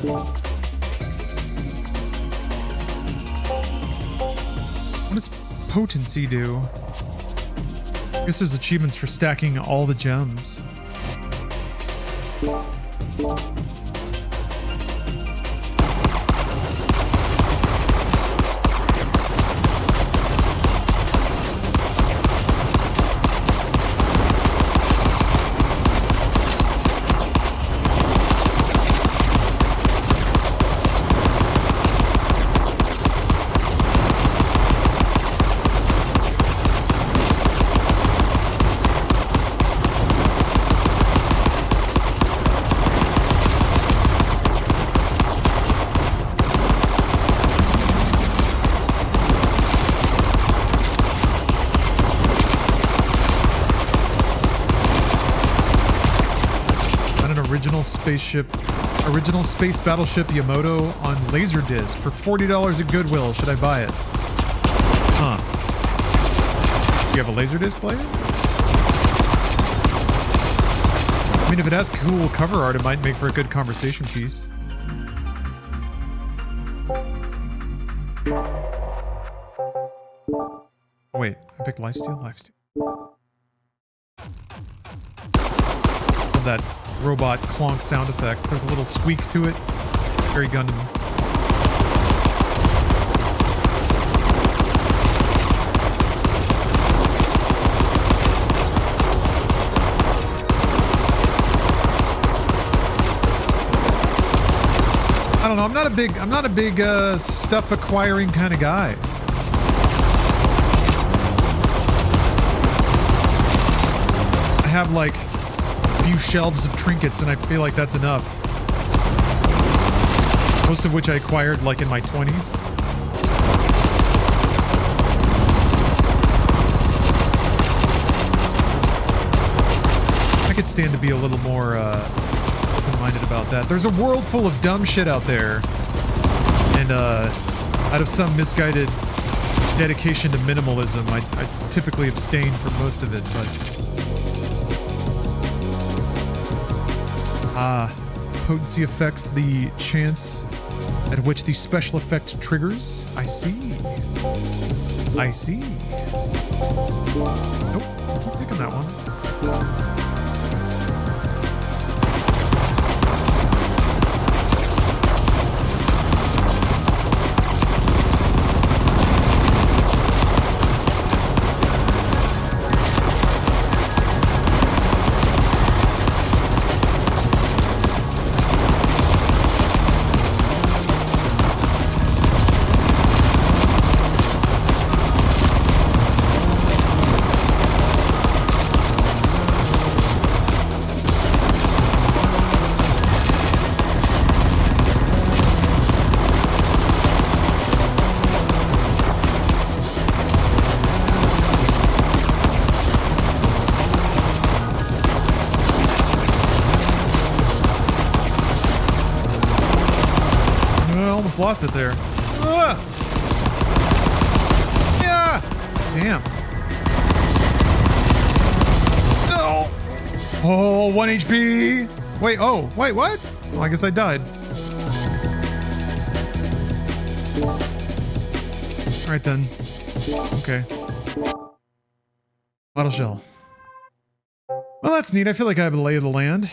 What does potency do? I guess there's achievements for stacking all the gems. Original space battleship Yamato on Laserdisc for $40 at Goodwill. Should I buy it? Huh. You have a Laserdisc player? I mean, if it has cool cover art, it might make for a good conversation piece. Wait, I picked lifesteal? Lifesteal. That robot clonk sound effect. There's a little squeak to it. Very Gundam. I don't know. I'm not a big stuff acquiring kind of guy. I have like few shelves of trinkets and I feel like that's enough. Most of which I acquired like in my 20s. I could stand to be a little more open-minded about that. There's a world full of dumb shit out there. And out of some misguided dedication to minimalism, I typically abstain from most of it, but potency affects the chance at which the special effect triggers. I see. I see. Nope, keep picking that one. Lost it there. Ah! Yeah! Damn. No! Oh, 1 HP! Wait, oh, wait, what? Well, I guess I died. Alright then. Okay. Bottle shell. Well, that's neat. I feel like I have a lay of the land.